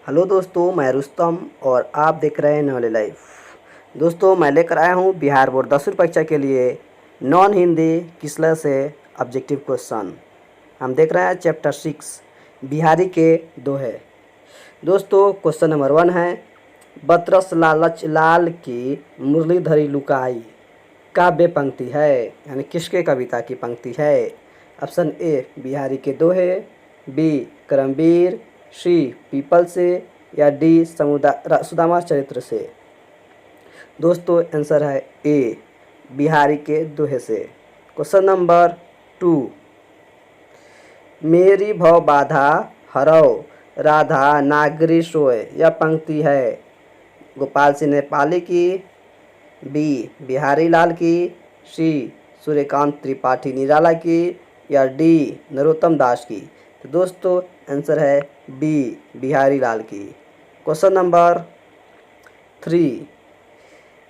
Hello दोस्तों, मैं रुस्तम और आप देख रहे हैं नॉलेज लाइफ। दोस्तों, मैं लेकर आया हूँ बिहार बोर्ड 10वीं परीक्षा के लिए नॉन हिंदी किसला से ऑब्जेक्टिव क्वेश्चन। हम देख रहे हैं चैप्टर 6 बिहारी के दोहे। दोस्तों, क्वेश्चन नंबर 1 है, बतरस लालच लाल की मुरलीधरी लुकाई काव्य पंक्ति है, यानी किसके कविता की पंक्ति है। ऑप्शन ए बिहारी के दोहे, बी करमवीर, सी पीपल से, या डी सुदामा चरित्र से। दोस्तों, आंसर है ए बिहारी के दोहे से। क्वेश्चन नंबर 2, मेरी भव बाधा हरौ राधा नागरी सोय, यह पंक्ति है गोपाल सिंह नेपाली की, बी बिहारी लाल की, सी सूर्यकांत त्रिपाठी निराला की, या डी नरोत्तम दास की। तो दोस्तों, आंसर है बी बिहारी लाल की। क्वेश्चन नंबर 3,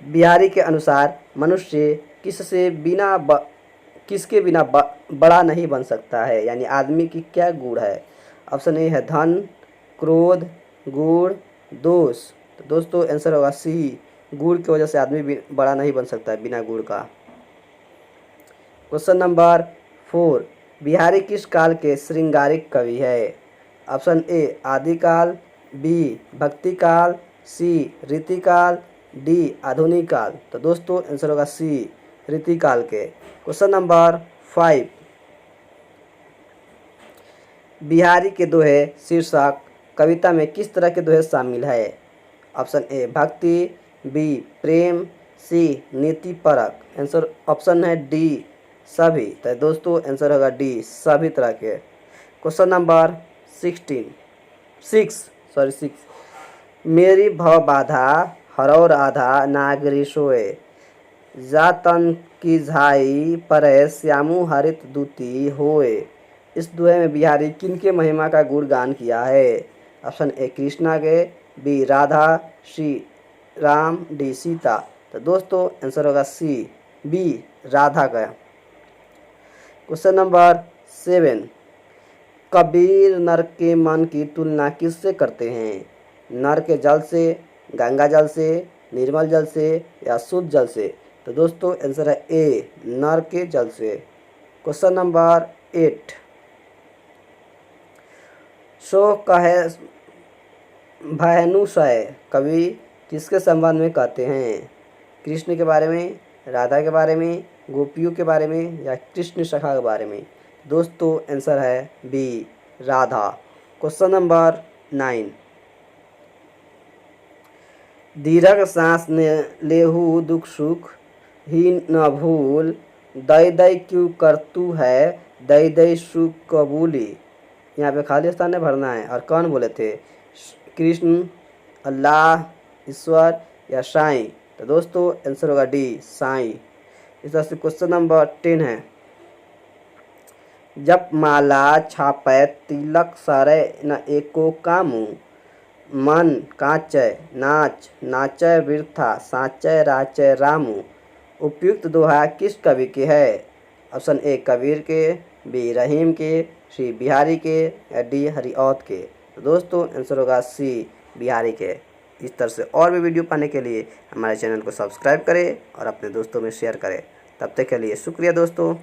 बिहारी के अनुसार मनुष्य किसके बिना बड़ा नहीं बन सकता है, यानी आदमी की क्या गुण है। ऑप्शन ए है धन, क्रोध, गुण, दोष। तो दोस्तों, आंसर होगा सी, गुण की वजह से आदमी बड़ा नहीं बन सकता है बिना गुण का। क्वेश्चन नंबर 4, बिहारी किस काल के श्रृंगारिक कवि है। ऑप्शन ए आदिकाल, बी भक्ति काल, सी रीतिकाल, डी आधुनिक काल। तो दोस्तों, आंसर होगा सी रीतिकाल के। क्वेश्चन नंबर 5, बिहारी के दोहे शीर्षक कविता में किस तरह के दोहे शामिल है। ऑप्शन ए भक्ति, बी प्रेम, सी नीति परक। आंसर ऑप्शन है डी सभी। तो दोस्तों, आंसर होगा डी सभी तरह के। क्वेश्चन नंबर 6, मेरी भव बाधा हरौ राधा नागरी सोए, जातन की झाई परे श्यामु हरित दूती होए। इस दोहे में बिहारी किनके महिमा का गुणगान किया है। ऑप्शन ए कृष्णा के, बी राधा, सी राम, डी सीता। तो दोस्तों, आंसर होगा सी बी राधा का। क्वेश्चन नंबर 7, कबीर नर के मन की तुलना किससे करते हैं। नर के जल से, गंगा जल से, निर्मल जल से, या शुद्ध जल से। तो दोस्तों, आंसर है ए नर के जल से। क्वेश्चन नंबर 8, सो कहे भयनुसय कवि किसके संबंध में कहते हैं। कृष्ण के बारे में, राधा के बारे में, गोपियों के बारे में, या कृष्ण सखा के बारे में। दोस्तों, आंसर है बी राधा। क्वेश्चन नंबर 9, दीर्घ सांस ने लेहू दुख सुख ही न भूल, दई दई क्यों करतू है दई दई सुख कबूली। यहाँ पे खाली स्थान ने भरना है। और कौन बोले थे, कृष्ण, अल्लाह, ईश्वर, या साईं। तो दोस्तों, आंसर होगा डी साईं। इस तरह से क्वेश्चन नंबर 10 है, जप माला छापै तिलक सरे न एको कामू, मन कांचय नाच नाचय वृथा साचय राचय रामू। उपयुक्त दोहा किस कवि के है। ऑप्शन ए कबीर के, बी रहीम के, सी बिहारी के, या डी हरिऔध के। तो दोस्तों, आंसर होगा सी बिहारी के। इस तरह से और भी वीडियो पाने के लिए हमारे चैनल को सब्सक्राइब करें और अपने दोस्तों में शेयर करें। तब तक के लिए शुक्रिया दोस्तों।